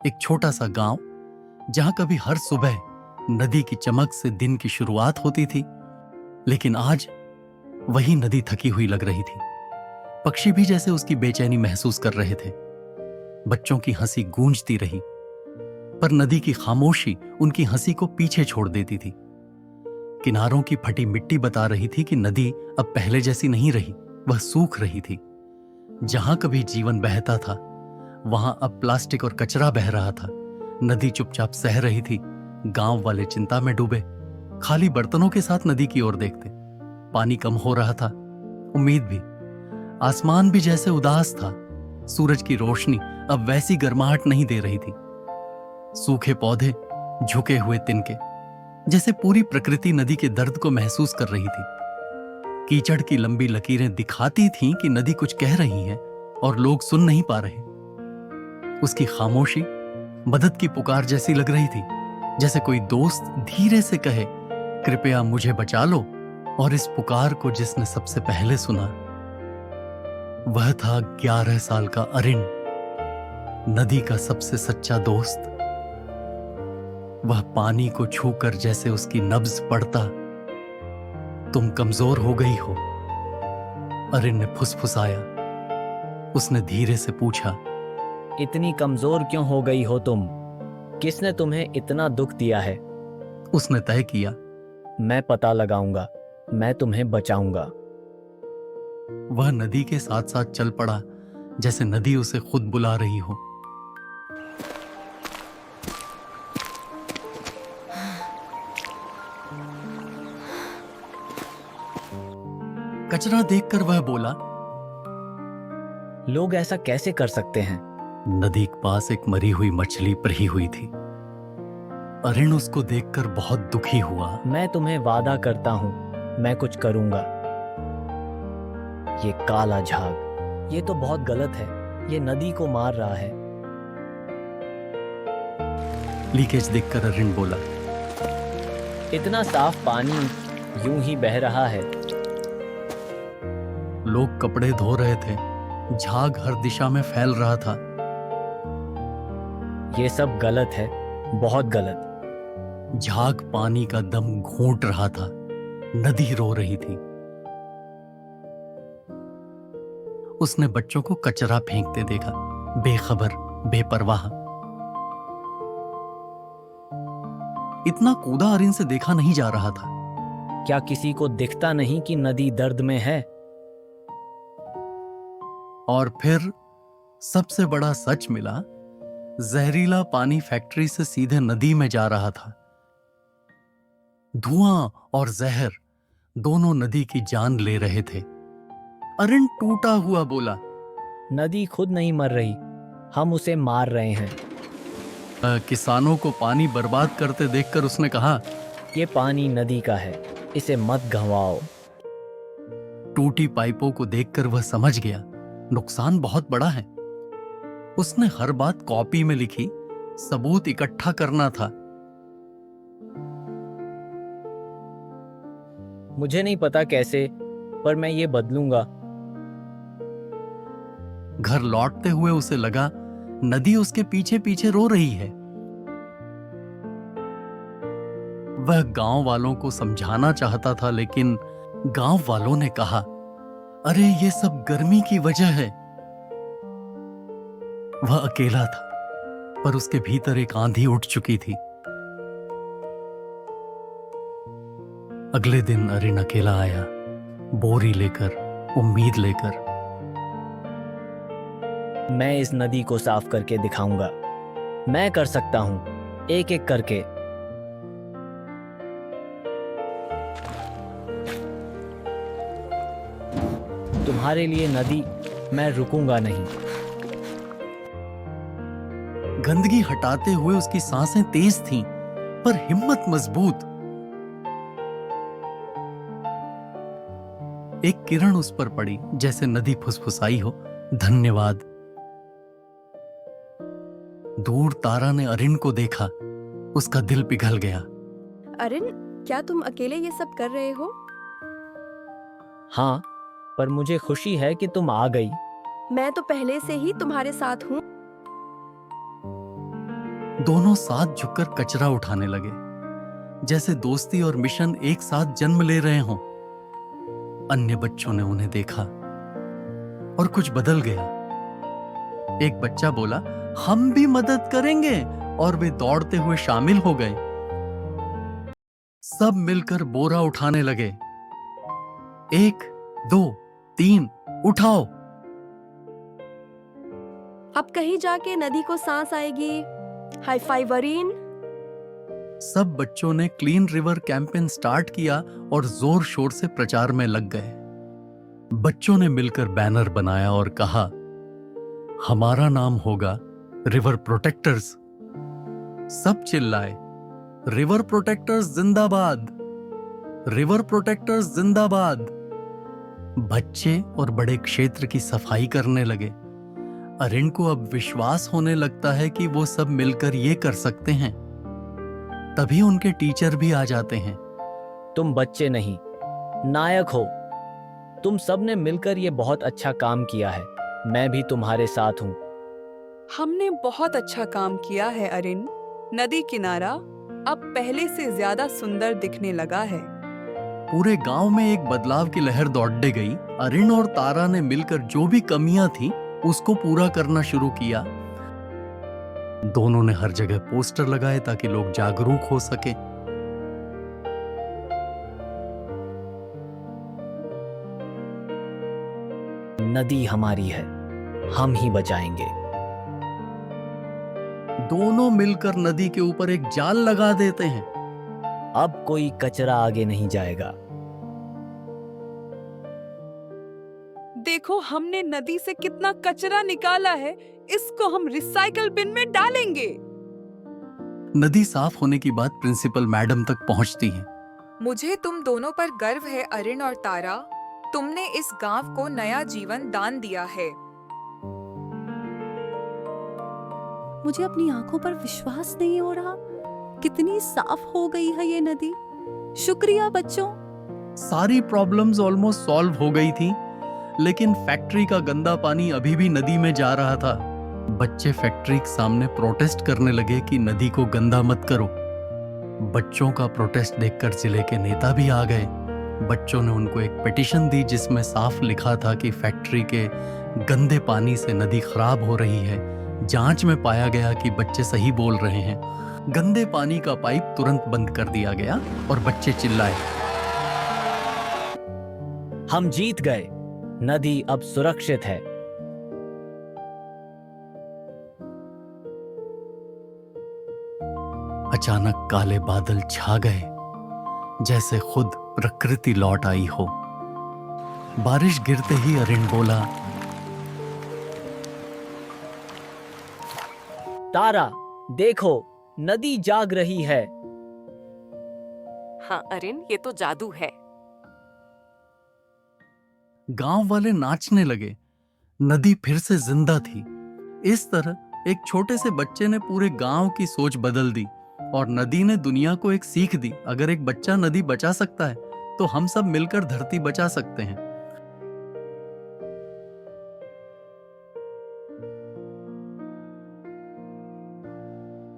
एक छोटा सा गांव जहां कभी हर सुबह नदी की चमक से दिन की शुरुआत होती थी, लेकिन आज वही नदी थकी हुई लग रही थी। पक्षी भी जैसे उसकी बेचैनी महसूस कर रहे थे। बच्चों की हंसी गूंजती रही, पर नदी की खामोशी उनकी हंसी को पीछे छोड़ देती थी। किनारों की फटी मिट्टी बता रही थी कि नदी अब पहले जैसी नहीं रही, वह सूख रही थी। जहां कभी जीवन बहता था, वहां अब प्लास्टिक और कचरा बह रहा था। नदी चुपचाप सह रही थी। गांव वाले चिंता में डूबे, खाली बर्तनों के साथ नदी की ओर देखते। पानी कम हो रहा था, उम्मीद भी। आसमान भी जैसे उदास था। सूरज की रोशनी अब वैसी गर्माहट नहीं दे रही थी। सूखे पौधे, झुके हुए तिनके, जैसे पूरी प्रकृति नदी के दर्द को महसूस कर रही थी। कीचड़ की लंबी लकीरें दिखाती थीं कि नदी कुछ कह रही है और लोग सुन नहीं पा रहे। उसकी खामोशी मदद की पुकार जैसी लग रही थी, जैसे कोई दोस्त धीरे से कहे, कृपया मुझे बचा लो। और इस पुकार को जिसने सबसे पहले सुना, वह था 11 साल का अरिन, नदी का सबसे सच्चा दोस्त। वह पानी को छूकर जैसे उसकी नब्ज पढ़ता। तुम कमजोर हो गई हो, अरिन ने फुसफुसाया। उसने धीरे से पूछा, इतनी कमजोर क्यों हो गई हो तुम? किसने तुम्हें इतना दुख दिया है? उसने तय किया, मैं पता लगाऊंगा, मैं तुम्हें बचाऊंगा। वह नदी के साथ साथ चल पड़ा, जैसे नदी उसे खुद बुला रही हो। कचरा देखकर वह बोला, लोग ऐसा कैसे कर सकते हैं? नदी के पास एक मरी हुई मछली पड़ी हुई थी। अरिन उसको देखकर बहुत दुखी हुआ। मैं तुम्हें वादा करता हूं, मैं कुछ करूंगा। ये काला झाग, ये तो बहुत गलत है। ये नदी को मार रहा है। लीकेज देखकर अरिन बोला, इतना साफ पानी यूं ही बह रहा है। लोग कपड़े धो रहे थे, झाग हर दिशा में फैल रहा था। ये सब गलत है, बहुत गलत। झाग पानी का दम घूंट रहा था। नदी रो रही थी। उसने बच्चों को कचरा फेंकते देखा, बेखबर, बेपरवाह। इतना कूदा अरिन से देखा नहीं जा रहा था। क्या किसी को दिखता नहीं कि नदी दर्द में है? और फिर सबसे बड़ा सच मिला। जहरीला पानी फैक्ट्री से सीधे नदी में जा रहा था। धुआं और जहर दोनों नदी की जान ले रहे थे। अरिन टूटा हुआ बोला, नदी खुद नहीं मर रही, हम उसे मार रहे हैं। किसानों को पानी बर्बाद करते देखकर उसने कहा, ये पानी नदी का है, इसे मत गंवाओ। टूटी पाइपों को देखकर वह समझ गया, नुकसान बहुत बड़ा है। उसने हर बात कॉपी में लिखी, सबूत इकट्ठा करना था। मुझे नहीं पता कैसे, पर मैं ये बदलूंगा। घर लौटते हुए उसे लगा नदी उसके पीछे पीछे रो रही है। वह गांव वालों को समझाना चाहता था, लेकिन गांव वालों ने कहा, अरे ये सब गर्मी की वजह है। वह अकेला था, पर उसके भीतर एक आंधी उठ चुकी थी। अगले दिन अरिन अकेला आया, बोरी लेकर, उम्मीद लेकर। मैं इस नदी को साफ करके दिखाऊंगा। मैं कर सकता हूं, एक एक करके। तुम्हारे लिए नदी, मैं रुकूंगा नहीं। गंदगी हटाते हुए उसकी सांसें तेज थीं, पर हिम्मत मजबूत। एक किरण उस पर पड़ी, जैसे नदी फुसफुसाई हो, धन्यवाद। दूर तारा ने अरिन को देखा, उसका दिल पिघल गया। अरिन, क्या तुम अकेले ये सब कर रहे हो? हाँ, पर मुझे खुशी है कि तुम आ गई। मैं तो पहले से ही तुम्हारे साथ हूँ। दोनों साथ झुककर कचरा उठाने लगे, जैसे दोस्ती और मिशन एक साथ जन्म ले रहे हों। अन्य बच्चों ने उन्हें देखा और कुछ बदल गया। एक बच्चा बोला, हम भी मदद करेंगे, और वे दौड़ते हुए शामिल हो गए। सब मिलकर बोरा उठाने लगे। 1, 2, 3, उठाओ। अब कहीं जाके नदी को सांस आएगी। High five अरिन। सब बच्चों ने क्लीन रिवर कैंपेन स्टार्ट किया और जोर शोर से प्रचार में लग गए। बच्चों ने मिलकर बैनर बनाया और कहा, हमारा नाम होगा रिवर प्रोटेक्टर्स। सब चिल्लाए, रिवर प्रोटेक्टर्स जिंदाबाद, रिवर प्रोटेक्टर्स जिंदाबाद। बच्चे और बड़े क्षेत्र की सफाई करने लगे। अरिन को अब विश्वास होने लगता है कि वो सब मिलकर ये कर सकते हैं। तभी उनके टीचर भी आ जाते हैं। तुम बच्चे नहीं, नायक हो। तुम सब ने मिलकर ये बहुत अच्छा काम किया है। मैं भी तुम्हारे साथ हूँ। हमने बहुत अच्छा काम किया है अरिन। नदी किनारा अब पहले से ज्यादा सुंदर दिखने लगा है। पूरे गांव में एक बदलाव की लहर दौड़ने गई। अरिन और तारा ने मिलकर जो भी कमियां थी उसको पूरा करना शुरू किया। दोनों ने हर जगह पोस्टर लगाए ताकि लोग जागरूक हो सके। नदी हमारी है, हम ही बचाएंगे। दोनों मिलकर नदी के ऊपर एक जाल लगा देते हैं। अब कोई कचरा आगे नहीं जाएगा। देखो, हमने नदी से कितना कचरा निकाला है। इसको हम रिसाइकल बिन में डालेंगे। नदी साफ होने की बात प्रिंसिपल मैडम तक पहुंचती है। मुझे तुम दोनों पर गर्व है अरिन और तारा। तुमने इस गांव को नया जीवन दान दिया है। मुझे अपनी आंखों पर विश्वास नहीं हो रहा। कितनी साफ हो गई है ये नदी। शुक्रिया बच्चों। सारी प्रॉब्लम्स ऑलमोस्ट सॉल्व हो गई थी, लेकिन फैक्ट्री का गंदा पानी अभी भी नदी में जा रहा था। बच्चे फैक्ट्री के सामने प्रोटेस्ट करने लगे कि नदी को गंदा मत करो। बच्चों का प्रोटेस्ट देखकर जिले के नेता भी आ गए। बच्चों ने उनको एक पिटीशन दी जिसमें साफ लिखा था कि फैक्ट्री के गंदे पानी से नदी खराब हो रही है। जांच में पाया गया कि बच्चे सही बोल रहे हैं। गंदे पानी का पाइप तुरंत बंद कर दिया गया और बच्चे चिल्लाए, हम जीत गए। नदी अब सुरक्षित है। अचानक काले बादल छा गए, जैसे खुद प्रकृति लौट आई हो। बारिश गिरते ही अरिन बोला, तारा, देखो, नदी जाग रही है। हाँ अरिन, ये तो जादू है। गांव वाले नाचने लगे। नदी फिर से जिंदा थी। इस तरह एक छोटे से बच्चे ने पूरे गांव की सोच बदल दी और नदी ने दुनिया को एक सीख दी। अगर एक बच्चा नदी बचा सकता है तो हम सब मिलकर धरती बचा सकते हैं।